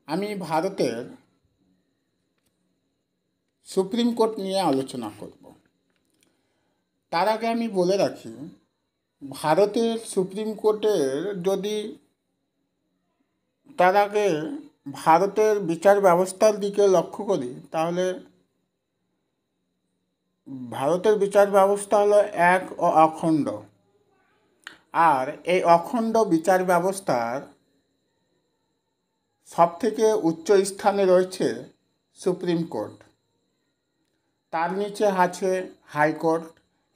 আমি ভারতের supreme court নিয়ে আলোচনা করব। তার আগে আমি বলে রাখি, ভারতের সুপ্রিম কোর্টের যদি তার আগে ভারতের বিচার ব্যবস্থার দিকে লক্ষ্য করি, তাহলে ভারতের বিচার ব্যবস্থা হলো এক ও অখণ্ড। আর এই অখণ্ড বিচার ব্যবস্থার সবথেকে উচ্চ স্থানে রয়েছে সুপ্রিম কোর্ট। তার নিচে আছে হাইকোর্ট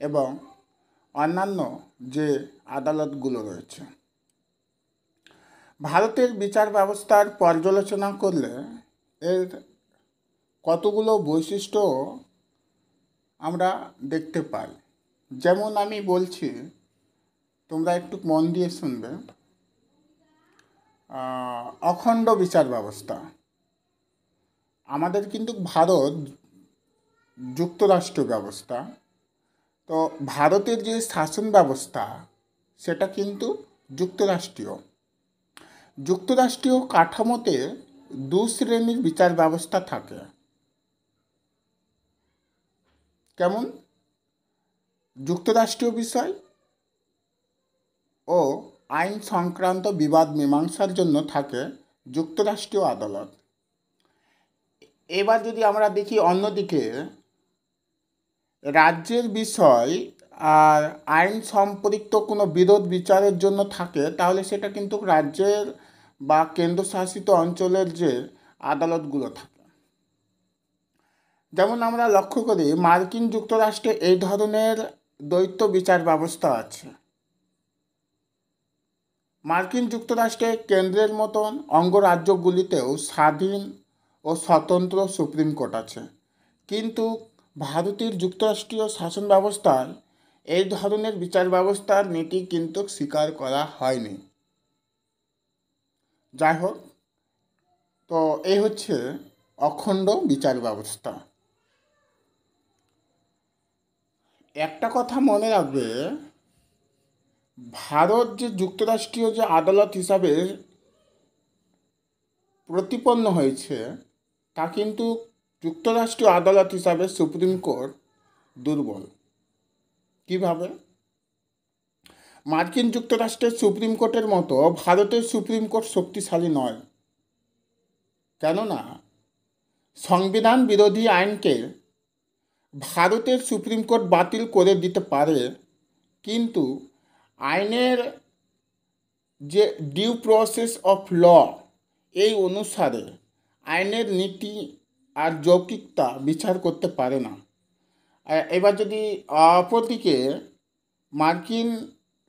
এবং অন্যান্য যে আদালতগুলো রয়েছে। ভারতের বিচার ব্যবস্থার পর্যালোচনা করলে এর কতগুলো বৈশিষ্ট্য আমরা দেখতে পাই। যেমন আমি বলছি, তোমরা একটু মন দিয়ে শুনবে। অখণ্ড বিচার ব্যবস্থা। আমাদের কিন্তু ভারত যুক্তরাষ্ট্র ব্যবস্থা, তো ভারতের যে শাসন ব্যবস্থা সেটা কিন্তু যুক্তরাষ্ট্রীয়। যুক্তরাষ্ট্রীয় কাঠামোতে দু শ্রেণীর বিচার ব্যবস্থা থাকে। কেমন? যুক্তরাষ্ট্রীয় বিষয় ও আইন সংক্রান্ত বিবাদ মীমাংসার জন্য থাকে যুক্তরাষ্ট্রীয় আদালত। এবার যদি আমরা দেখি অন্যদিকে, রাজ্যের বিষয় আর আইন সম্পৃক্ত কোনো বিরোধ বিচারের জন্য থাকে, তাহলে সেটা কিন্তু রাজ্যের বা কেন্দ্রশাসিত অঞ্চলের যে আদালতগুলো থাকে। যেমন আমরা লক্ষ্য করি, মার্কিন যুক্তরাষ্ট্রে এই ধরনের দ্বৈত বিচার ব্যবস্থা আছে। মার্কিন যুক্তরাষ্ট্রে কেন্দ্রের মতন অঙ্গরাজ্যগুলিতেও স্বাধীন ও স্বতন্ত্র সুপ্রিম কোর্ট আছে, কিন্তু ভারতের যুক্তরাষ্ট্রীয় শাসন ব্যবস্থায় এই ধরনের বিচার ব্যবস্থার নীতি কিন্তু স্বীকার করা হয়নি। যাই হোক, তো এই হচ্ছে অখণ্ড বিচার ব্যবস্থা। একটা কথা মনে রাখবে, ভারত যে যুক্তরাষ্ট্রীয় যে আদালত হিসাবে প্রতিপন্ন হয়েছে, তা কিন্তু যুক্তরাষ্ট্রীয় আদালত হিসাবে সুপ্রিম কোর্ট দুর্বল। কিভাবে? মার্কিন যুক্তরাষ্ট্রের সুপ্রিম কোর্টের মতো ভারতের সুপ্রিম কোর্ট শক্তিশালী নয়। কেননা সংবিধান বিরোধী আইনকে ভারতের সুপ্রিম কোর্ট বাতিল করে দিতে পারে, কিন্তু আইনের যে ডিউ প্রসেস অফ ল, এই অনুসারে আইনের নীতি আর যৌক্তিকতা বিচার করতে পারে না। এবার যদি অপরদিকে মার্কিন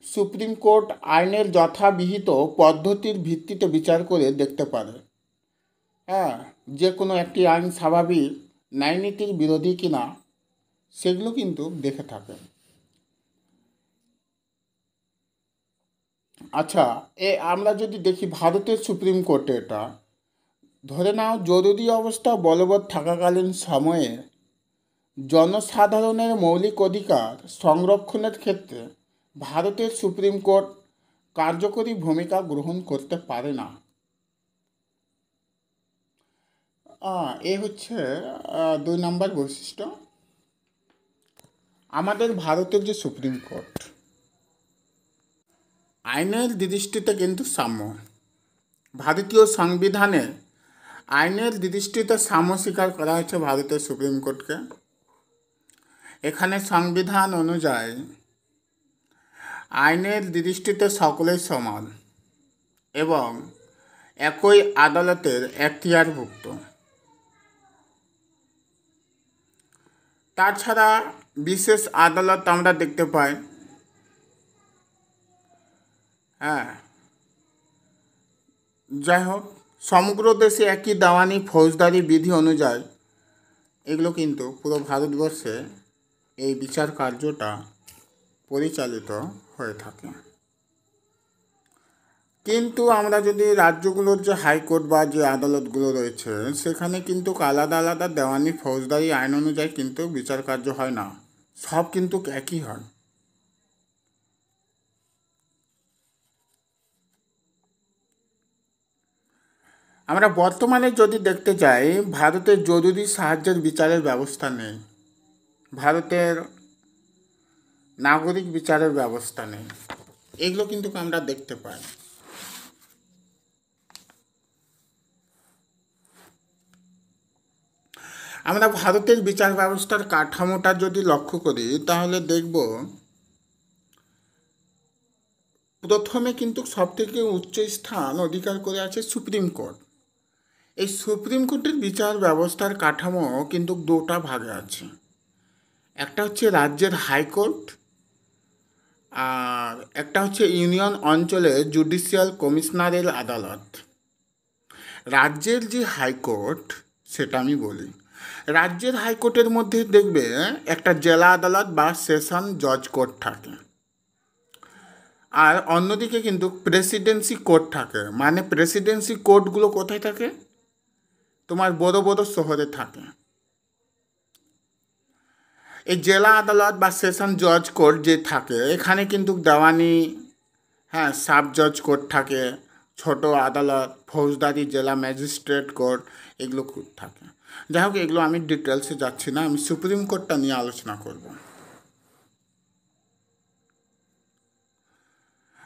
সুপ্রিম কোর্ট আইনের যথাবিহিত পদ্ধতির ভিত্তিতে বিচার করে দেখতে পারে, যে কোনো একটি আইন স্বাভাবিক ন্যায়নীতির বিরোধী কিনা, সেগুলো কিন্তু দেখে থাকে। আচ্ছা, আমরা যদি দেখি ভারতের সুপ্রিম কোর্টে, এটা ধরে নাও জরুরি অবস্থা বলবৎ থাকাকালীন সময়ে জনসাধারণের মৌলিক অধিকার সংরক্ষণের ক্ষেত্রে ভারতের সুপ্রিম কোর্ট কার্যকরী ভূমিকা গ্রহণ করতে পারে না। এ হচ্ছে 2 নম্বর বৈশিষ্ট্য। আমাদের ভারতের যে সুপ্রিম কোর্ট, আইনের দৃষ্টিতে কিন্তু সাম্য। ভারতীয় সংবিধানে আইনের দৃষ্টিতে সাম্য স্বীকার করা হয়েছে ভারতের সুপ্রিম কোর্টকে। এখানে সংবিধান অনুযায়ী আইনের দৃষ্টিতে সকলেই সমান এবং একই আদালতের এখতিয়ারভুক্ত। তাছাড়া বিশেষ আদালত আমরা দেখতে পাই। যাই হোক, সমগ্র দেশে একই দেওয়ানি ফৌজদারি বিধি অনুযায়ী এগুলো কিন্তু পুরো ভারতবর্ষে এই বিচার কার্যটা পরিচালিত হয়ে থাকে। কিন্তু আমরা যদি রাজ্যগুলোর যে হাইকোর্ট বা যে আদালতগুলো রয়েছে, সেখানে কিন্তু আলাদা আলাদা দেওয়ানি ফৌজদারি আইন অনুযায়ী কিন্তু বিচার কার্য হয় না, সব কিন্তু একই হয়। আমরা বর্তমানে যদি দেখতে যাই, ভারতের জরুরি সাহায্যের বিচারের ব্যবস্থা নেই, ভারতের নাগরিক বিচারের ব্যবস্থা নেই, এগুলো কিন্তু আমরা দেখতে পাই। আমরা ভারতের বিচার ব্যবস্থার কাঠামোটা যদি লক্ষ্য করি তাহলে দেখব প্রথমে কিন্তু সবথেকে উচ্চ স্থান অধিকার করে আছে সুপ্রিম কোর্ট। এই সুপ্রিম কোর্টের বিচার ব্যবস্থার কাঠামো কিন্তু দুটা ভাগে আছে, একটা হচ্ছে রাজ্যের হাইকোর্ট আর একটা হচ্ছে ইউনিয়ন অঞ্চলে জুডিশিয়াল কমিশনারের আদালত। রাজ্যের যে হাইকোর্ট সেটা আমি বলি, রাজ্যের হাইকোর্টের মধ্যে দেখবে একটা জেলা আদালত বা সেশন জজ কোর্ট থাকে, আর অন্যদিকে কিন্তু প্রেসিডেন্সি কোর্ট থাকে। মানে প্রেসিডেন্সি কোর্টগুলো কোথায় থাকে? তোমার বড় বড় শহরে থাকে। এই জেলা আদালত বা সেশন জজ কোর্ট যে থাকে, এখানে কিন্তু দেওয়ানি, সাব জজ কোর্ট থাকে, ছোট আদালত, ফৌজদারি জেলা ম্যাজিস্ট্রেট কোর্ট, এগুলো থাকে। যাই হোক, এগুলো আমি ডিটেলসে যাচ্ছি না, আমি সুপ্রিম কোর্টটা নিয়ে আলোচনা করব।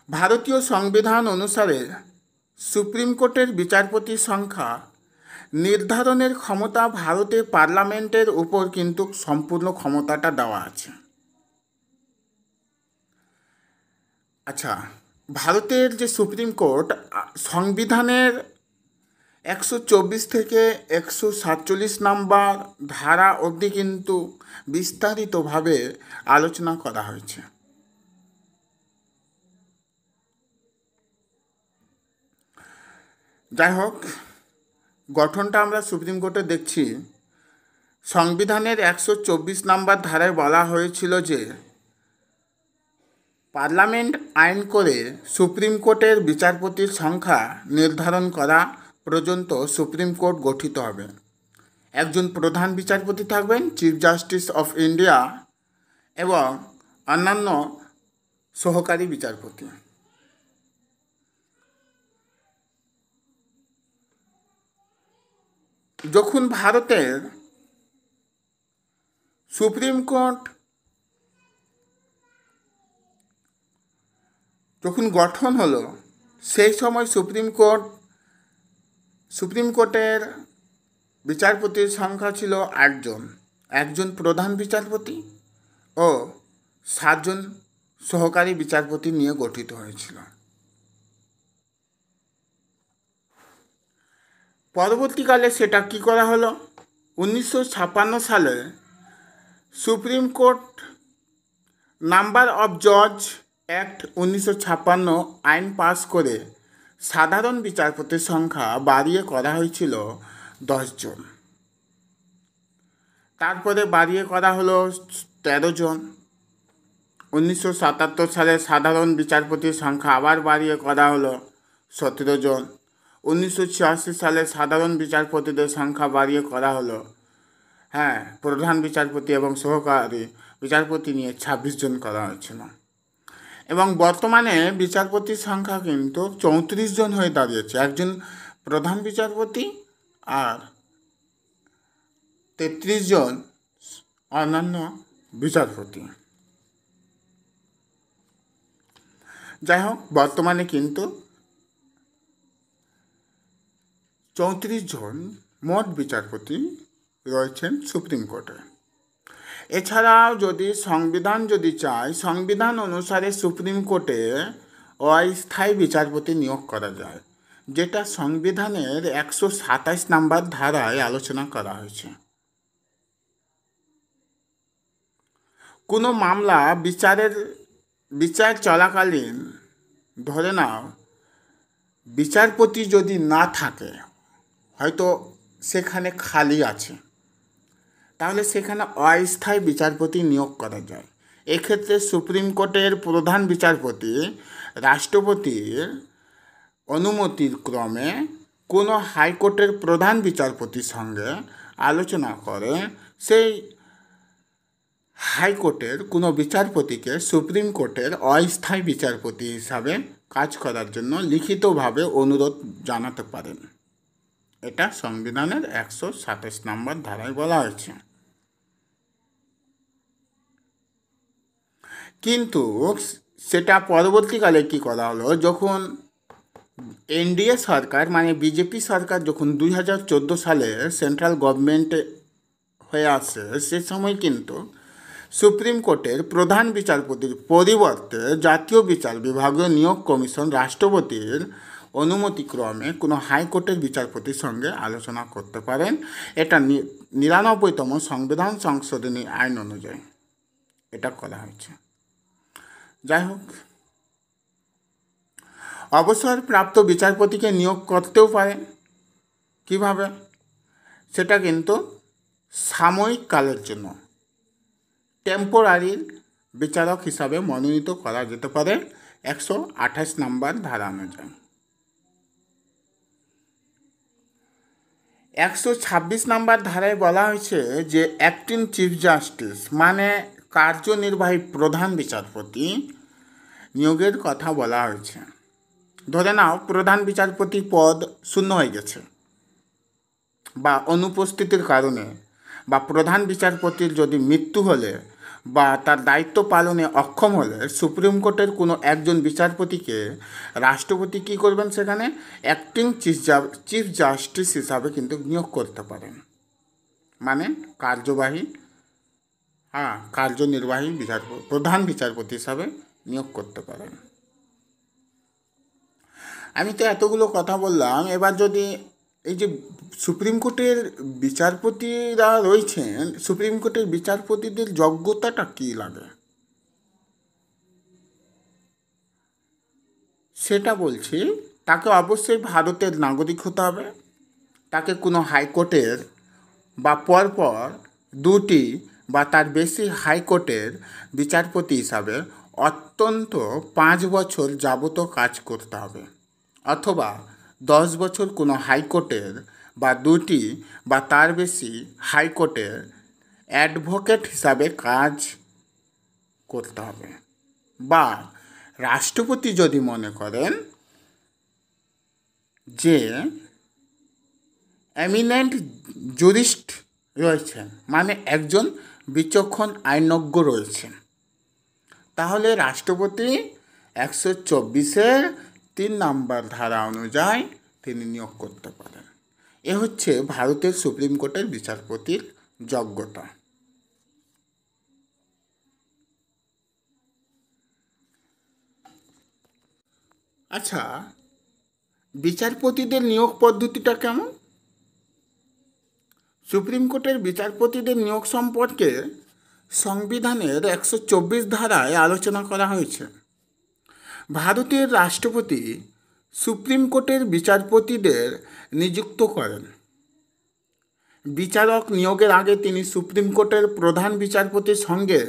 ভারতীয় সংবিধান অনুসারে সুপ্রিম কোর্টের বিচারপতির সংখ্যা নির্ধারণের ক্ষমতা ভারতের পার্লামেন্টের উপর কিন্তু সম্পূর্ণ ক্ষমতাটা দেওয়া আছে। আচ্ছা, ভারতের যে সুপ্রিম কোর্ট সংবিধানের 124 থেকে 147 নম্বর ধারা অবধি কিন্তু বিস্তারিতভাবে আলোচনা করা হয়েছে। যাই হোক, গঠনটা আমরা সুপ্রিম কোর্টে দেখছি। সংবিধানের 124 নম্বর ধারায় বলা হয়েছিল যে পার্লামেন্ট আইন করে সুপ্রিম কোর্টের বিচারপতির সংখ্যা নির্ধারণ করা পর্যন্ত সুপ্রিম কোর্ট গঠিত হবে। একজন প্রধান বিচারপতি থাকবেন, চিফ জাস্টিস অফ ইন্ডিয়া, এবং অন্যান্য সহকারী বিচারপতি। যখন ভারতের সুপ্রিম কোর্ট যখন গঠন হলো, সেই সময় সুপ্রিম কোর্টের বিচারপতির সংখ্যা ছিল 8 জন, একজন প্রধান বিচারপতি ও 7 জন সহকারী বিচারপতি নিয়ে গঠিত হয়েছিল। পরবর্তীকালে সেটা কি করা হলো? 1956 সালে সুপ্রিম কোর্ট নাম্বার অফ জজ অ্যাক্ট 1956 আইন পাস করে সাধারণ বিচারপতির সংখ্যা বাড়িয়ে করা হয়েছিল 10 জন। তারপরে বাড়িয়ে করা হলো 13 জন। 1977 সালে সাধারণ বিচারপতির সংখ্যা আবার বাড়িয়ে করা হলো 17 জন। 1986 সালে সাধারণ বিচারপতিদের সংখ্যা বাড়িয়ে করা হলো প্রধান বিচারপতি এবং সহকারী বিচারপতি নিয়ে 26 জন করা হয়েছিল। এবং বর্তমানে বিচারপতির সংখ্যা কিন্তু 34 জন হয়ে দাঁড়িয়েছে, একজন প্রধান বিচারপতি আর 33 জন অন্যান্য বিচারপতি। যাই হোক, বর্তমানে কিন্তু 34 জন মোট বিচারপতি রয়েছেন সুপ্রিম কোর্টে। এছাড়াও যদি সংবিধান চাই, সংবিধান অনুসারে সুপ্রিম কোর্টে অস্থায়ী বিচারপতি নিয়োগ করা যায়, যেটা সংবিধানের 127 নম্বর ধারায় আলোচনা করা হয়েছে। কোনো মামলা বিচার চলাকালীন ধরে নাও বিচারপতি যদি না থাকে, হয়তো সেখানে খালি আছে, তাহলে সেখানে অস্থায়ী বিচারপতি নিয়োগ করা যায়। এক্ষেত্রে সুপ্রিম কোর্টের প্রধান বিচারপতি রাষ্ট্রপতির অনুমতির ক্রমে কোনো হাইকোর্টের প্রধান বিচারপতির সঙ্গে আলোচনা করে সেই হাইকোর্টের কোনো বিচারপতিকে সুপ্রিম কোর্টের অস্থায়ী বিচারপতি হিসাবে কাজ করার জন্য লিখিতভাবে অনুরোধ জানাতে পারেন। এটা সংবিধানের 127 নম্বর ধারায় বলা হয়েছে। কিন্তু সেটা পরবর্তীকালে কি করা হলো, যখন এনডিএ সরকার মানে বিজেপি সরকার যখন 2014 সালে সেন্ট্রাল গভর্নমেন্টে হয়ে আসে, সে সময় কিন্তু সুপ্রিম কোর্টের প্রধান বিচারপতির পরিবর্তে জাতীয় বিচার বিভাগীয় নিয়োগ কমিশন রাষ্ট্রপতির অনুমতিক্রমে কোনো হাইকোর্টের বিচারপতির সঙ্গে আলোচনা করতে পারেন। এটা 99তম সংবিধান সংশোধনী আইন অনুযায়ী এটা করা হয়েছে। যাই হোক, অবসরপ্রাপ্ত বিচারপতিকে নিয়োগ করতেও পারেন। কিভাবে? সেটা কিন্তু সাময়িক কালের জন্য টেম্পোরারি বিচারক হিসাবে মনোনীত করা যেতে পারে 128 নম্বর ধারা অনুযায়ী। 126 নম্বর ধারায় বলা হয়েছে যে অ্যাক্টিং চিফ জাস্টিস মানে কার্যনির্বাহী প্রধান বিচারপতি নিয়োগের কথা বলা হয়েছে। ধরে নাও প্রধান বিচারপতি পদ শূন্য হয়ে গেছে বা অনুপস্থিতির কারণে, বা প্রধান বিচারপতির যদি মৃত্যু হলে বা তার দায়িত্ব পালনে অক্ষম হলে সুপ্রিম কোর্টের কোনো একজন বিচারপতিকে রাষ্ট্রপতি কী করবেন, সেখানে অ্যাক্টিং চিফ জাস্টিস হিসাবে কিন্তু নিয়োগ করতে পারেন, মানে কার্যনির্বাহী প্রধান বিচারপতি হিসাবে নিয়োগ করতে পারেন। আমি তো এতগুলো কথা বললাম, এবার যদি এই যে সুপ্রিম কোর্টের বিচারপতিরা রয়েছেন, সুপ্রিম কোর্টের বিচারপতিদের যোগ্যতাটা কী লাগে সেটা বলছি। তাকে অবশ্যই ভারতের নাগরিক হতে হবে, তাকে কোনো হাইকোর্টের বা পরপর 2টি বা তার বেশি হাইকোর্টের বিচারপতি হিসাবে অত্যন্ত 5 বছর যাবত কাজ করতে হবে, অথবা 10 বছর কোনো হাইকোর্টের বা 2টি বা তার বেশি হাইকোর্টের অ্যাডভোকেট হিসাবে কাজ করতে হবে। বা রাষ্ট্রপতি যদি মনে করেন যে এমিনেন্ট জুরিস্ট রয়েছেন, মানে একজন বিচক্ষণ আইনজ্ঞ রয়েছেন, তাহলে রাষ্ট্রপতি 124-এর 3 নম্বর ধারা অনুযায়ী তিনি নিয়োগ করতে পারেন। এ হচ্ছে ভারতের সুপ্রিম কোর্টের বিচারপতির যোগ্যতা। আচ্ছা, বিচারপতিদের নিয়োগ পদ্ধতিটা কেমন? সুপ্রিম কোর্টের বিচারপতিদের নিয়োগ সম্পর্কে সংবিধানের 124 ধারায় আলোচনা করা হয়েছে। ভারতের রাষ্ট্রপতি সুপ্রিম কোর্টের বিচারপতিদের নিযুক্ত করেন। বিচারক নিয়োগের আগে তিনি সুপ্রিম কোর্টের প্রধান বিচারপতির সঙ্গে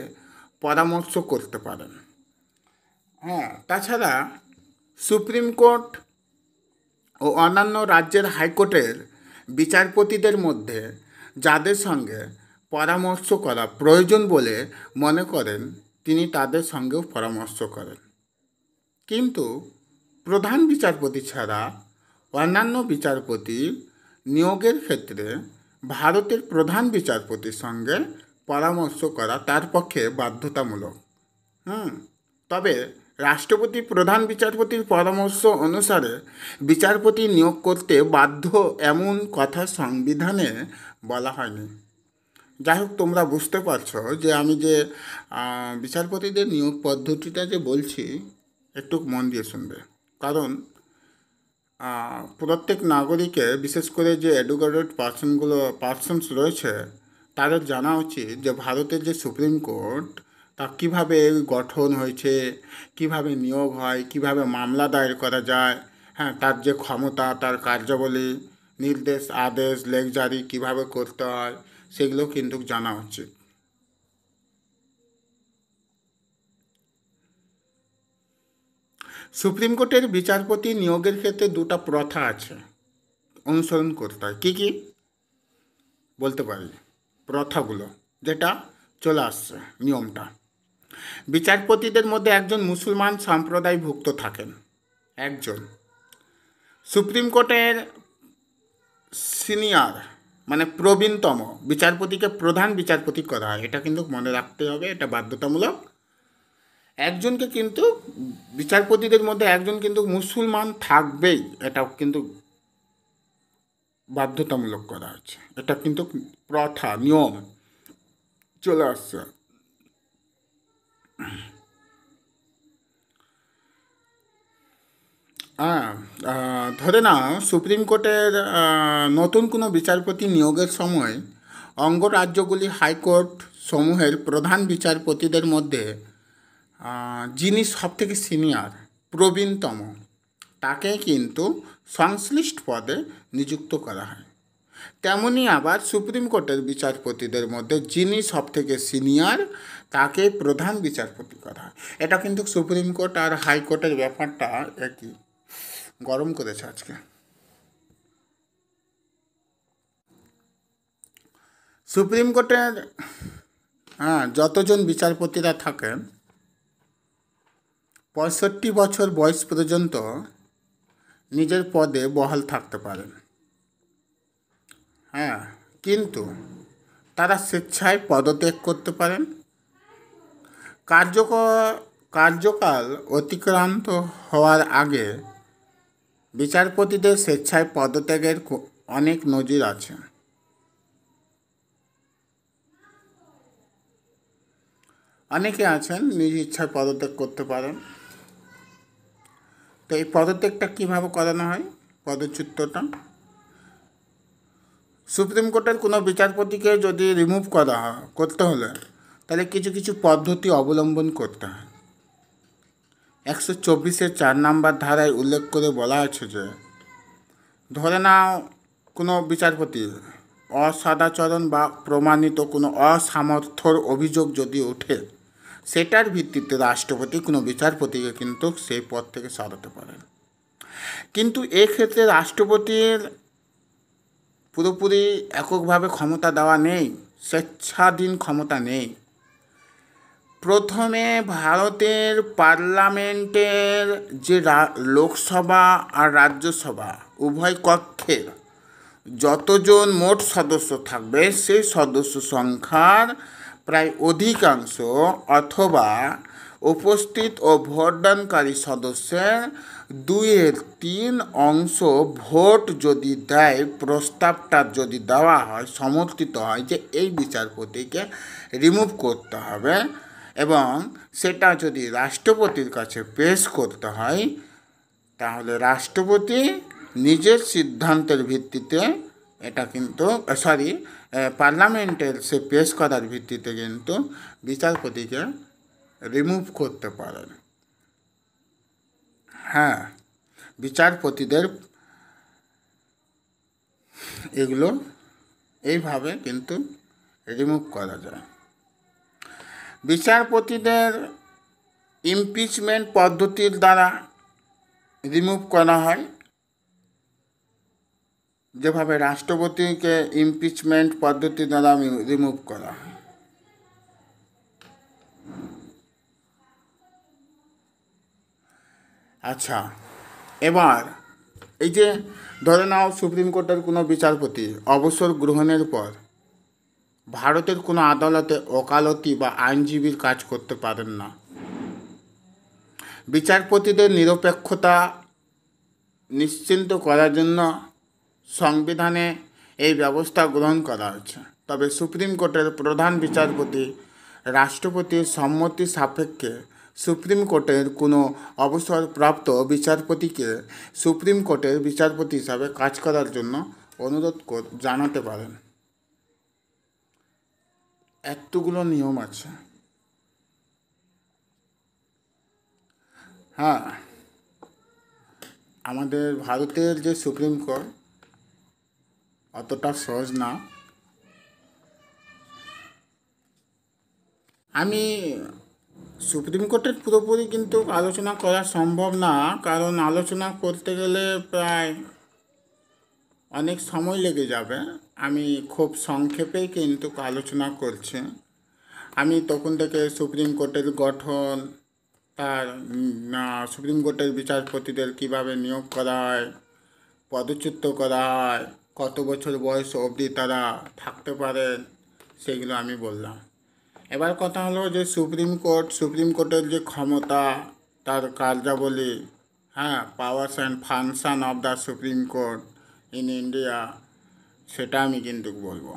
পরামর্শ করতে পারেন। তাছাড়া সুপ্রিম কোর্ট ও অন্যান্য রাজ্যের হাইকোর্টের বিচারপতিদের মধ্যে যাদের সঙ্গে পরামর্শ করা প্রয়োজন বলে মনে করেন তিনি তাদের সঙ্গেও পরামর্শ করেন। কিন্তু প্রধান বিচারপতি ছাড়া অন্যান্য বিচারপতি নিয়োগের ক্ষেত্রে ভারতের প্রধান বিচারপতির সঙ্গে পরামর্শ করা তার পক্ষে বাধ্যতামূলক। তবে রাষ্ট্রপতি প্রধান বিচারপতির পরামর্শ অনুসারে বিচারপতি নিয়োগ করতে বাধ্য এমন কথা সংবিধানে বলা হয়নি। যাই হোক, তোমরা বুঝতে পারছো যে আমি যে বিচারপতিদের নিয়োগ পদ্ধতিটা যে বলছি একটু মন দিয়ে শুনবে, কারণ প্রত্যেক নাগরিকের, বিশেষ করে যে এডুকেটেড পার্সনস রয়েছে, তাদের জানা উচিত যে ভারতের যে সুপ্রিম কোর্ট তা কীভাবে গঠন হয়েছে, কিভাবে নিয়োগ হয়, কিভাবে মামলা দায়ের করা যায়, তার যে ক্ষমতা, তার কার্যাবলী, নির্দেশ, আদেশ, লেখ জারি কীভাবে করতে হয়, সেগুলো কিন্তু জানা উচিত। সুপ্রিম কোর্টের বিচারপতি নিয়োগের ক্ষেত্রে 2টা প্রথা আছে, অনুসরণ করতে হয়। কী কী বলতে পারি প্রথাগুলো, যেটা চলে আসছে নিয়মটা? বিচারপতিদের মধ্যে একজন মুসলমান সম্প্রদায়ভুক্ত থাকেন, একজন। সুপ্রিম কোর্টের সিনিয়র মানে প্রবীণতম বিচারপতিকে প্রধান বিচারপতি করা হয়। এটা কিন্তু মনে রাখতে হবে, এটা বাধ্যতামূলক। একজনকে কিন্তু বিচারপতিদের মধ্যে একজন কিন্তু মুসলমান থাকবেই, এটাও কিন্তু বাধ্যতামূলক করা হচ্ছে। এটা কিন্তু প্রথা নিয়ম চলে আসছে। হ্যাঁ, ধরে নাও সুপ্রিম কোর্টের নতুন কোনো বিচারপতি নিয়োগের সময় অঙ্গরাজ্যগুলি হাইকোর্ট সমূহের প্রধান বিচারপতিদের মধ্যে যিনি সবথেকে সিনিয়র প্রবীণতম তাকে কিন্তু সংশ্লিষ্ট পদে নিযুক্ত করা হয়। তেমনি আবার সুপ্রিম কোর্টের বিচারপতিদের মধ্যে যিনি সবথেকে সিনিয়র তাকে প্রধান বিচারপতি করা হয়। এটা কিন্তু সুপ্রিম কোর্ট আর হাইকোর্টের ব্যাপারটা একই, গরম করেছে আজকে। সুপ্রিম কোর্টের যতজন বিচারপতিরা থাকেন 65 বছর বয়স পর্যন্ত নিজের পদে বহাল থাকতে পারেন। হ্যাঁ, কিন্তু তারা স্বেচ্ছায় পদত্যাগ করতে পারেন। কার্যকাল অতিক্রান্ত হওয়ার আগে বিচারপতিদের স্বেচ্ছায় পদত্যাগের অনেক নজির আছে। অনেকে আছেন নিজ ইচ্ছায় পদত্যাগ করতে পারেন। তো এই পদত্যাগটা কীভাবে করানো হয়, পদচ্যুতটা? সুপ্রিম কোর্টের কোনো বিচারপতিকে যদি রিমুভ করতে হলে তাহলে কিছু কিছু পদ্ধতি অবলম্বন করতে হয়। 124-এর 4 নম্বর ধারায় উল্লেখ করে বলা আছে যে ধরে নাও কোনো বিচারপতি অসদাচরণ বা প্রমাণিত কোনো অসামর্থ্যর অভিযোগ যদি ওঠে, সেটার ভিত্তিতে রাষ্ট্রপতি কোনো বিচারপতিকে কিন্তু সেই পদ থেকে সরাতে পারেন। কিন্তু এক্ষেত্রে রাষ্ট্রপতির পুরোপুরি এককভাবে ক্ষমতা দেওয়া নেই, স্বেচ্ছাধীন ক্ষমতা নেই। প্রথমে ভারতের পার্লামেন্টের যে লোকসভা আর রাজ্যসভা উভয় কক্ষের যতজন মোট সদস্য থাকবে সেই সদস্য সংখ্যার প্রায় অধিকাংশ অথবা উপস্থিত ও ভোটদানকারী সদস্যের 2/3 অংশ ভোট যদি দেয়, প্রস্তাবটা যদি দেওয়া হয়, সমর্থিত হয় যে এই বিচারপতিকে রিমুভ করতে হবে এবং সেটা যদি রাষ্ট্রপতির কাছে পেশ করতে হয়, তাহলে রাষ্ট্রপতি নিজের সিদ্ধান্তের ভিত্তিতে এটা কিন্তু পার্লামেন্টের সে পেশ করার ভিত্তিতে কিন্তু বিচারপতিকে রিমুভ করতে পারেন। হ্যাঁ, বিচারপতিদের এগুলো এইভাবে কিন্তু রিমুভ করা যায়। বিচারপতিদের ইমপিচমেন্ট পদ্ধতির দ্বারা রিমুভ করা হয়, যেভাবে রাষ্ট্রপতিকে ইমপিচমেন্ট পদ্ধতি দ্বারা রিমুভ করা হয়। আচ্ছা, এবার এই যে ধরে নাও সুপ্রিম কোর্টের কোনো বিচারপতি অবসর গ্রহণের পর ভারতের কোনো আদালতে ওকালতি বা আইনজীবীর কাজ করতে পারেন না। বিচারপতিদের নিরপেক্ষতা নিশ্চিন্ত করার জন্য সংবিধানে এই ব্যবস্থা গ্রহণ করা হয়েছে। তবে সুপ্রিম কোর্টের প্রধান বিচারপতি রাষ্ট্রপতির সম্মতি সাপেক্ষে সুপ্রিম কোর্টের কোনো অবসরপ্রাপ্ত বিচারপতিকে সুপ্রিম কোর্টের বিচারপতি হিসাবে কাজ করার জন্য অনুরোধ জানাতে পারেন। এতগুলো নিয়ম আছে। হ্যাঁ, আমাদের ভারতের যে সুপ্রিম কোর্ট অতটা সহজ না। আমি সুপ্রিম কোর্টের পুরোপুরি কিন্তু আলোচনা করা সম্ভব না, কারণ আলোচনা করতে গেলে প্রায় অনেক সময় লেগে যাবে। আমি খুব সংক্ষেপেই কিন্তু আলোচনা করছি। আমি তখন থেকে সুপ্রিম কোর্টের গঠন, তার সুপ্রিম কোর্টের বিচারপতিদের কিভাবে নিয়োগ করা হয়, পদচ্যুত করা হয়, কত বছর বয়স অবধি তারা থাকতে পারেন, সেগুলো আমি বললাম। এবার কথা হলো যে সুপ্রিম কোর্টের যে ক্ষমতা, তার কার্যাবলী, হ্যাঁ, powers and function of the supreme court in India, সেটা আমি কিন্তু বলবো।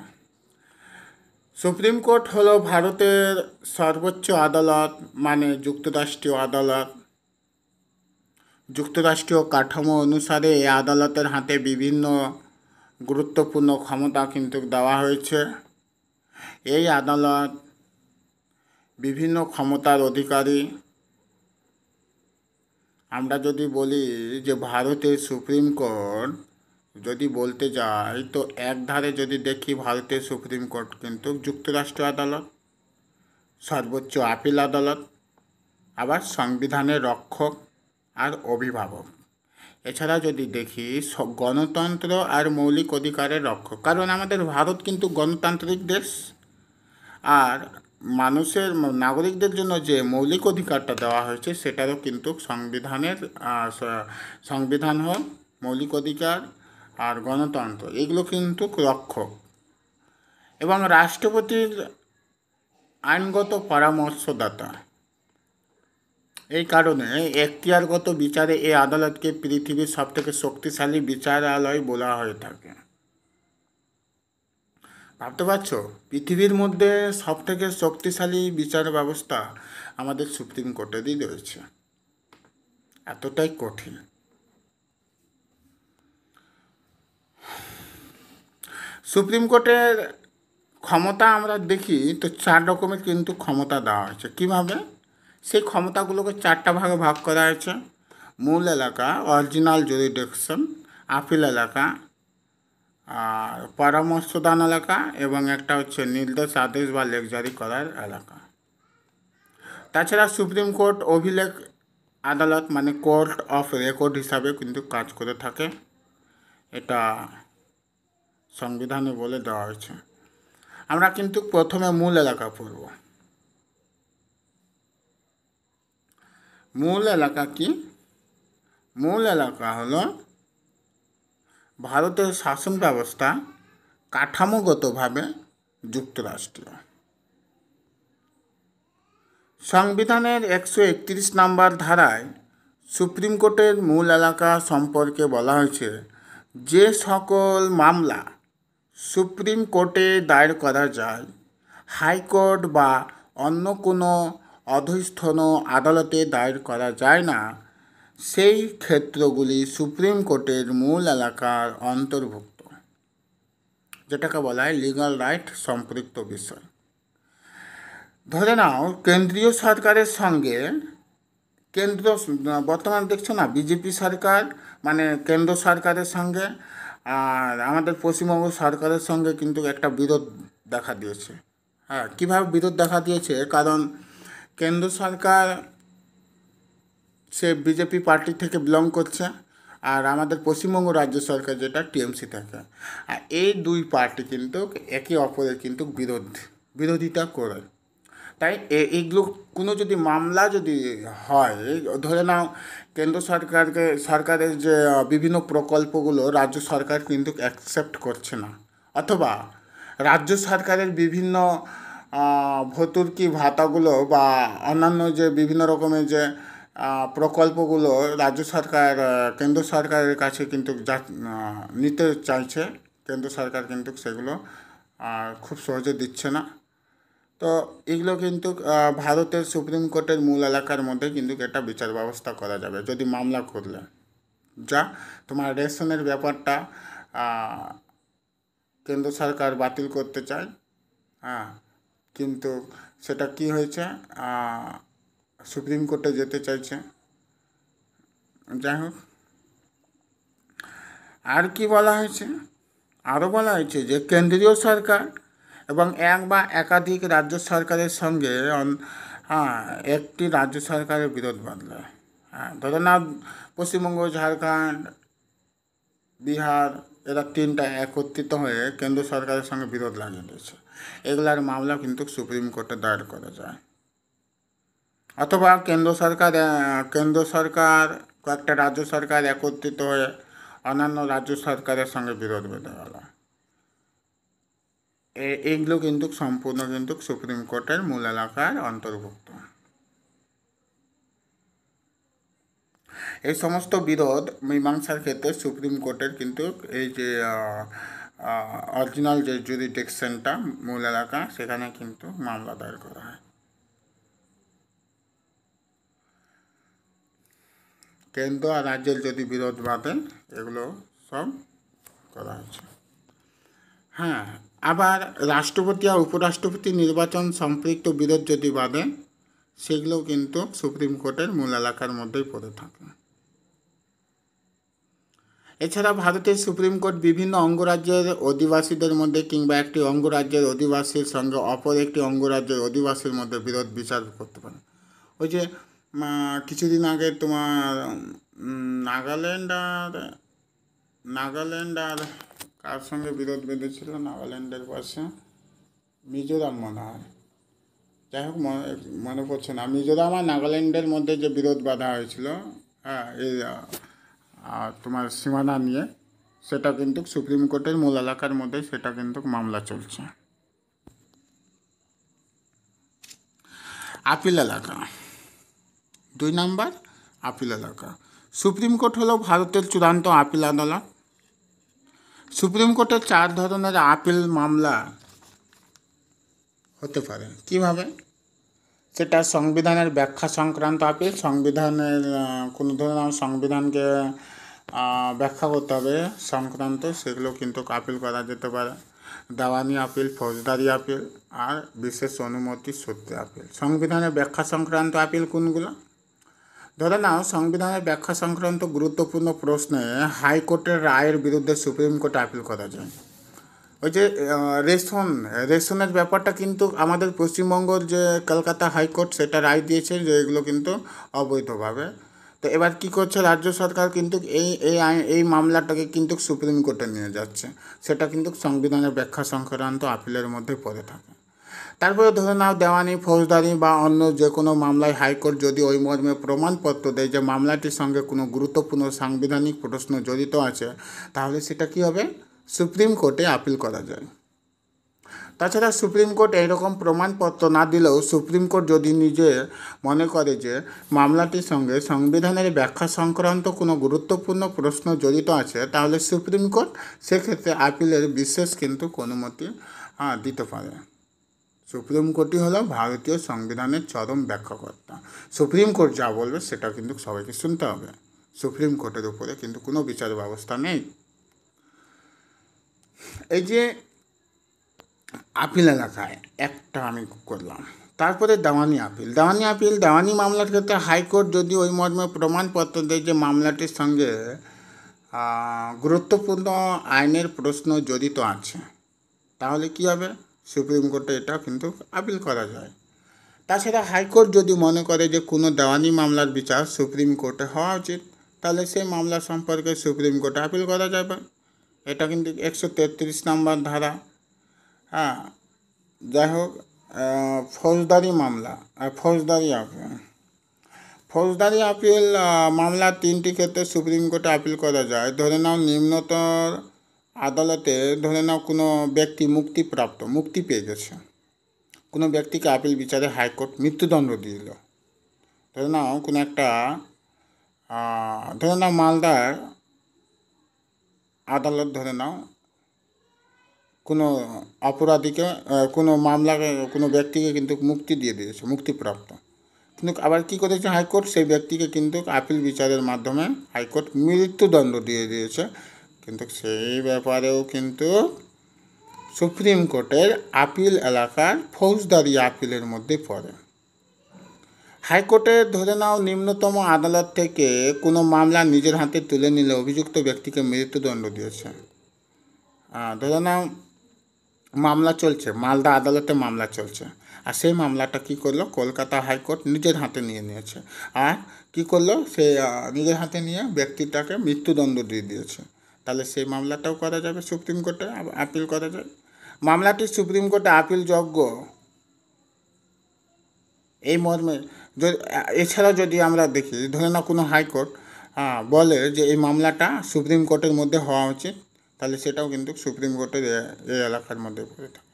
সুপ্রিম কোর্ট হলো ভারতের সর্বোচ্চ আদালত, মানে যুক্তরাষ্ট্রীয় আদালত। যুক্তরাষ্ট্রীয় কাঠামো অনুসারে এই আদালতের হাতে বিভিন্ন গুরুত্বপূর্ণ ক্ষমতা কিন্তু দেওয়া হয়েছে। এই আদালত বিভিন্ন ক্ষমতার অধিকারী। আমরা যদি বলি যে ভারতের সুপ্রিম কোর্ট, যদি বলতে যাই তো একধারে যদি দেখি ভারতের সুপ্রিম কোর্ট কিন্তু যুক্তরাষ্ট্র আদালত, সর্বোচ্চ আপিল আদালত, আবার সংবিধানের রক্ষক আর অভিভাবক। এছাড়া যদি দেখি গণতন্ত্র আর মৌলিক অধিকারের রক্ষক, কারণ আমাদের ভারত কিন্তু গণতান্ত্রিক দেশ। আর মানুষের নাগরিকদের জন্য যে মৌলিক অধিকারটা দেওয়া হয়েছে সেটারও কিন্তু সংবিধান হোক, মৌলিক অধিকার আর গণতন্ত্র, এগুলো কিন্তু রক্ষক। এবং রাষ্ট্রপতির আইনগত পরামর্শদাতা। এই কারণে এখতিয়ারগত বিচারে এই আদালতকে পৃথিবীর সবথেকে শক্তিশালী বিচারালয় বলা হয়ে থাকে। ভাবতে পারছো, পৃথিবীর মধ্যে সবথেকে শক্তিশালী বিচার ব্যবস্থা আমাদের সুপ্রিম কোর্টেরই রয়েছে। এতটাই কঠিন। সুপ্রিম কোর্টের ক্ষমতা আমরা দেখি তো 4 রকমের কিন্তু ক্ষমতা দেওয়া হয়েছে। কীভাবে? সেই ক্ষমতাগুলোকে 4টা ভাগে ভাগ করা হয়েছে। মূল এলাকা, অরিজিনাল জুরিডিকশন, আপিল এলাকা, আর পরামর্শদান এলাকা, এবং একটা হচ্ছে নির্দেশ, আদেশ বা লেখ জারি করার এলাকা। তাছাড়া সুপ্রিম কোর্ট অভিলেখ আদালত, মানে কোর্ট অফ রেকর্ড হিসাবে কিন্তু কাজ করে থাকে। এটা সংবিধানে বলে দেওয়া হয়েছে। আমরা কিন্তু প্রথমে মূল এলাকা পড়ব। মূল এলাকা কি? মূল এলাকা হলো ভারতের শাসন ব্যবস্থা কাঠামোগতভাবে যুক্তরাষ্ট্রীয়। সংবিধানের 131 নম্বর ধারায় সুপ্রিম কোর্টের মূল এলাকা সম্পর্কে বলা হয়েছে, যে সকল মামলা সুপ্রিম কোর্টে দায়ের করা যায়, হাইকোর্ট বা অন্য কোনো অধস্তন আদালতে দায়ের করা যায় না, সেই ক্ষেত্রগুলি সুপ্রিম কোর্টের মূল এলাকার অন্তর্ভুক্ত, যেটাকে বলা হয় লিগাল রাইট সম্পৃক্ত বিষয়। ধরে নাও কেন্দ্রীয় সরকারের সঙ্গে বর্তমানে দেখছো না বিজেপি সরকার, মানে কেন্দ্র সরকারের সঙ্গে আর আমাদের পশ্চিমবঙ্গ সরকারের সঙ্গে কিন্তু একটা বিরোধ দেখা দিয়েছে। হ্যাঁ, কীভাবে বিরোধ দেখা দিয়েছে? কারণ কেন্দ্র সরকার সে বিজেপি পার্টি থেকে বিলং করছে, আর আমাদের পশ্চিমবঙ্গ রাজ্য সরকার যেটা টিএমসি থেকে। আর এই দুই পার্টি কিন্তু একে অপরের কিন্তু বিরোধিতা করে। তাই এইগুলো কোনো যদি মামলা যদি হয়, ধরে নাও কেন্দ্র সরকারের যে বিভিন্ন প্রকল্পগুলো রাজ্য সরকার কিন্তু অ্যাকসেপ্ট করছে না, অথবা রাজ্য সরকারের বিভিন্ন ভর্তুকি ভাতাগুলো বা অন্যান্য যে বিভিন্ন রকমের যে প্রকল্পগুলো রাজ্য সরকার কেন্দ্র সরকারের কাছে কিন্তু নিতে চাইছে, কেন্দ্র সরকার কিন্তু সেগুলো খুব সহজে দিচ্ছে না। তো এগুলো কিন্তু ভারতের সুপ্রিম কোর্টের মূল এলাকার মধ্যে কিন্তু একটা বিচার ব্যবস্থা করা যাবে যদি মামলা করলে। যা তোমার রেশনের ব্যাপারটা কেন্দ্র সরকার বাতিল করতে চায়, হ্যাঁ, কিন্তু সেটা কি হয়েছে, সুপ্রিম কোর্টে যেতে চাইছে। যাই হোক, আর কি বলা হয়েছে? আরও বলা হয়েছে যে কেন্দ্রীয় সরকার এবং এক বা একাধিক রাজ্য সরকারের সঙ্গে একটি রাজ্য সরকারের বিরোধ বাঁধলে, ধরে না পশ্চিমবঙ্গ, ঝাড়খণ্ড, বিহার, এরা 3টা একত্রিত হয়ে কেন্দ্র সরকারের সঙ্গে বিরোধ লাগিয়ে দিয়েছে, এগুলার মামলা কিন্তু সুপ্রিম কোর্টে দায়ের করা যায়। অথবা কেন্দ্র সরকার কয়েকটা রাজ্য সরকার একত্রিত হয়ে অন্যান্য রাজ্য সরকারের সঙ্গে বিরোধ বেঁধে গেল। এইগুলো কিন্তু সম্পূর্ণ কিন্তু সুপ্রিম কোর্টের মূল এলাকার অন্তর্ভুক্ত। এই সমস্ত বিরোধ মীমাংসার ক্ষেত্রে সুপ্রিম কোর্টের কিন্তু এই যে অরিজিনাল যে জুরিডিকশনটা মূল এলাকা, সেখানে কিন্তু মামলা দায়ের করা হয়। কেন্দ্র আর রাজ্যের যদি বিরোধ বাঁধে, এগুলো সব করা হয়েছে। হ্যাঁ, আবার রাষ্ট্রপতি আর উপরাষ্ট্রপতি নির্বাচন সম্পৃক্ত বিরোধ যদি বাঁধে, সেগুলো কিন্তু সুপ্রিম কোর্টের মূল এলাকার মধ্যেই পড়ে থাকে। এছাড়া ভারতের সুপ্রিম কোর্ট বিভিন্ন অঙ্গরাজ্যের অধিবাসীদের মধ্যে কিংবা একটি অঙ্গরাজ্যের অধিবাসীর সঙ্গে অপর একটি অঙ্গরাজ্যের অধিবাসীর মধ্যে বিরোধ বিচার করতে পারে। ওই যে কিছুদিন আগে তোমার নাগাল্যান্ড আর কার সঙ্গে বিরোধ বেঁধেছিল, নাগাল্যান্ডের পাশে মিজোরাম মনে হয়, যাই হোক মনে পড়ছে না, মিজোরাম আর নাগাল্যান্ডের মধ্যে যে বিরোধ বাঁধা হয়েছিল, হ্যাঁ, এই তোমার সীমানা নিয়ে, সেটা কিন্তু সুপ্রিম কোর্টের মূল এলাকার মধ্যে সেটা কিন্তু মামলা চলছে। আপিল এলাকা 2 নম্বর, আপিল এলাকা। সুপ্রিম কোর্ট হলো ভারতের চূড়ান্ত আপিল আদালত। সুপ্রিম কোর্টের 4 ধরনের আপিল মামলা হতে পারে। কিভাবে? সেটা সংবিধানের ব্যাখ্যা সংক্রান্ত আপিল, সংবিধানের কোনো ধরনের সংবিধানকে ব্যাখ্যা করতে হবে সংক্রান্ত, সেগুলো কিন্তু আপিল করা যেতে পারে। দেওয়ানি আপিল, ফৌজদারি আপিল আর বিশেষ অনুমতি সূত্রে আপিল। সংবিধানের ব্যাখ্যা সংক্রান্ত আপিল কোনগুলো? ধরে নাও সংবিধানের ব্যাখ্যা সংক্রান্ত গুরুত্বপূর্ণ প্রশ্নে হাইকোর্টের রায়ের বিরুদ্ধে সুপ্রিম কোর্টে আপিল করা যায়। ওই যে রেশনের ব্যাপারটা কিন্তু আমাদের পশ্চিমবঙ্গের যে কলকাতা হাইকোর্ট সেটা রায় দিয়েছে যে এগুলো কিন্তু অবৈধভাবে। তো এবার কি করছে রাজ্য সরকার, কিন্তু এই মামলাটাকে কিন্তু সুপ্রিম কোর্টে নিয়ে যাচ্ছে। সেটা কিন্তু সংবিধানের ব্যাখ্যা সংক্রান্ত আপিলের মধ্যে পড়ে থাকে। তারপরে ধরে নাও দেওয়ানি, ফৌজদারি বা অন্য যে কোনো মামলায় হাইকোর্ট যদি ওই মর্মে প্রমাণপত্র দেয় যে মামলাটির সঙ্গে কোনো গুরুত্বপূর্ণ সাংবিধানিক প্রশ্ন জড়িত আছে, তাহলে সেটা কী হবে? সুপ্রিম কোর্টে আপিল করা যায়। তাছাড়া সুপ্রিম কোর্ট এইরকম প্রমাণপত্র না দিলেও সুপ্রিম কোর্ট যদি নিজে মনে করে যে মামলাটির সঙ্গে সংবিধানের ব্যাখ্যা সংক্রান্ত কোনো গুরুত্বপূর্ণ প্রশ্ন জড়িত আছে, তাহলে সুপ্রিম কোর্ট সেক্ষেত্রে আপিলের বিশেষ কিন্তু অনুমতি দিতে পারে। সুপ্রিম কোর্টই হলো ভারতীয় সংবিধানের চরম ব্যাখ্যাকর্তা। সুপ্রিম কোর্ট যা বলবে সেটা কিন্তু সবাইকে শুনতে হবে। সুপ্রিম কোর্টের উপরে কিন্তু কোনো বিচার ব্যবস্থা নেই। এই যে আপিল এলাকায় একটা আমি করলাম। তারপরে দেওয়ানি আপিল। দেওয়ানি মামলার ক্ষেত্রে হাইকোর্ট যদি ওই মর্মে প্রমাণপত্র দেয় যে মামলাটির সঙ্গে গুরুত্বপূর্ণ আইনের প্রশ্ন জড়িত আছে, তাহলে কী হবে? সুপ্রিম কোর্টে এটা কিন্তু আপিল করা যায়। তাছাড়া হাইকোর্ট যদি মনে করে যে কোনো দেওয়ানি মামলার বিচার সুপ্রিম কোর্টে হওয়া উচিত, তাহলে সেই মামলা সম্পর্কে সুপ্রিম কোর্টে আপিল করা যাবে। এটা কিন্তু 133 নম্বর ধারা। হ্যাঁ, যাই হোক, ফৌজদারি আপিল মামলা 3টি ক্ষেত্রে সুপ্রিম কোর্টে আপিল করা যায়। ধরে নাও নিম্নতর আদালতে ধরে নাও কোনো ব্যক্তি মুক্তি পেয়ে গেছে, কোনো ব্যক্তিকে আপিল বিচারে হাইকোর্ট মৃত্যুদণ্ড দিয়ে দিল। ধরে নাও কোনো একটা ধরে নাও মালদার আদালত ধরে নাও কোনো অপরাধীকে কোনো কোনো ব্যক্তিকে কিন্তু মুক্তি দিয়ে দিয়েছে, মুক্তিপ্রাপ্ত। কিন্তু আবার কী করেছে হাইকোর্ট? সেই ব্যক্তিকে কিন্তু আপিল বিচারের মাধ্যমে হাইকোর্ট মৃত্যুদণ্ড দিয়ে দিয়েছে। কিন্তু সেই ব্যাপারেও কিন্তু সুপ্রিম কোর্টের আপিল এলাকার ফৌজদারি আপিলের মধ্যে পড়ে। হাইকোর্টের ধরে নাও নিম্নতম আদালত থেকে কোনো মামলা নিজের হাতে তুলে নিলে অভিযুক্ত ব্যক্তিকে মৃত্যুদণ্ড দিয়েছে। ধরে নাও মামলা চলছে, মালদা আদালতে মামলা চলছে, আর সেই মামলাটা কী করলো? কলকাতা হাইকোর্ট নিজের হাতে নিয়ে নিয়েছে। আর কী করলো? সে নিজের হাতে নিয়ে ব্যক্তিটাকে মৃত্যুদণ্ড দিয়ে দিয়েছে। তাহলে সেই মামলাটাও করা যাবে, সুপ্রিম কোর্টে আপিল করা যায়। মামলাটি সুপ্রিম কোর্টে আপিলযোগ্য এই মর্মে। এছাড়া যদি আমরা দেখি, ধরে নাও কোনো হাইকোর্ট বলে যে এই মামলাটা সুপ্রিম কোর্টের মধ্যে হওয়া উচিত, তাহলে সেটাও কিন্তু সুপ্রিম কোর্টের এই এলাকার মধ্যে পড়ে থাকে।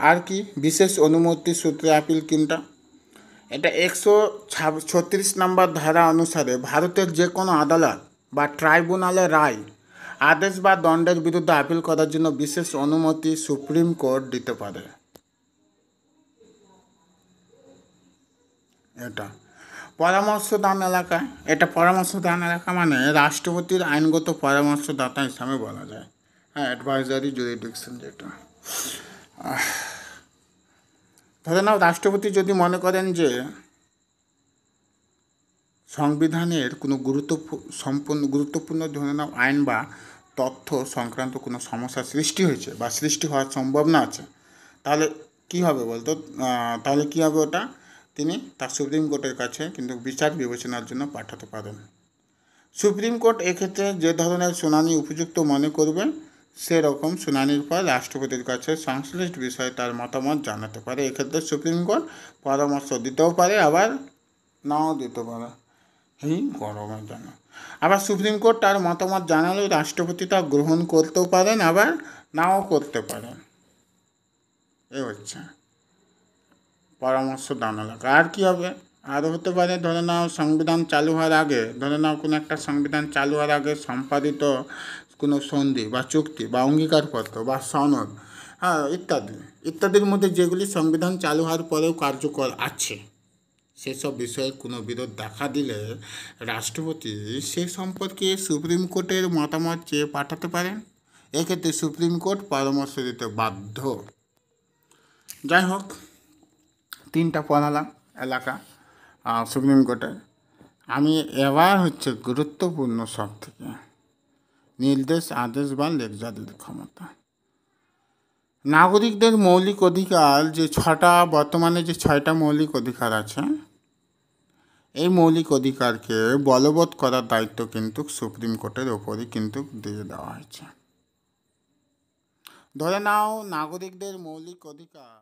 আর কি বিশেষ অনুমতি সূত্রে আপিল কোনটা? এটা 136 নম্বর ধারা অনুসারে ভারতের যে কোনো আদালত বা ট্রাইব্যুনালের রায়, আদেশ বা দণ্ডের বিরুদ্ধে আপিল করার জন্য বিশেষ অনুমতি সুপ্রিম কোর্ট দিতে পারে। এটা পরামর্শদান এলাকা, এটা পরামর্শদান এলাকা মানে রাষ্ট্রপতির আইনগত পরামর্শদাতা হিসাবে বলা যায়। অ্যাডভাইজারি জুরিডিকশন যেটা। ধরে নাও রাষ্ট্রপতি যদি মনে করেন যে সংবিধানের কোনো গুরুত্বপূর্ণ ধরে নাও আইন বা তথ্য সংক্রান্ত কোনো সমস্যা সৃষ্টি হয়েছে বা সৃষ্টি হওয়ার সম্ভাবনা আছে, তাহলে কি হবে বলতো? তাহলে কি হবে ওটা? তিনি তার সুপ্রিম কোর্টের কাছে কিন্তু বিচার বিবেচনার জন্য পাঠাতে পারেন। সুপ্রিম কোর্ট এক্ষেত্রে যে ধরনের শুনানি উপযুক্ত মনে করবে সেরকম শুনানির পর রাষ্ট্রপতির কাছে সংশ্লিষ্ট বিষয়ে তার মতামত জানাতে পারে। এক্ষেত্রে সুপ্রিম কোর্ট পরামর্শ দিতেও পারে, আবার নাও দিতে পারে। গরমের জন্য আবার সুপ্রিম কোর্ট তার মতামত জানালেও রাষ্ট্রপতি তা গ্রহণ করতেও পারেন, আবার নাও করতে পারেন। এই হচ্ছে পরামর্শ দান এলাকা। আর কি হবে? আরও হতে পারে, ধরে নাও সংবিধান চালু হওয়ার আগে, ধরে নাও কোনো একটা সংবিধান চালু হওয়ার আগে সম্পাদিত কোনো সন্ধি বা চুক্তি বা অঙ্গীকারপত্র বা সনদ ইত্যাদির মধ্যে যেগুলি সংবিধান চালু হওয়ার পরেও কার্যকর আছে, সেসব বিষয়ে কোনো বিরোধ দেখা দিলে রাষ্ট্রপতি সে সম্পর্কে সুপ্রিম কোর্টের মতামত চেয়ে পাঠাতে পারেন। এক্ষেত্রে সুপ্রিম কোর্ট পরামর্শ দিতে বাধ্য। যাই হোক, 3টা পড়ালাম এলাকা সুপ্রিম কোর্টের। আমি এবার হচ্ছে গুরুত্বপূর্ণ সব থেকে নির্দেশ, আদেশ বা লেখজারির ক্ষমতা। নাগরিকদের মৌলিক অধিকার যে বর্তমানে যে 6টা মৌলিক অধিকার আছে, এই মৌলিক অধিকারকে বলবৎ করার দায়িত্ব কিন্তু সুপ্রিম কোর্টের ওপরই কিন্তু দিয়ে দেওয়া হয়েছে। ধরে নাও নাগরিকদের মৌলিক অধিকার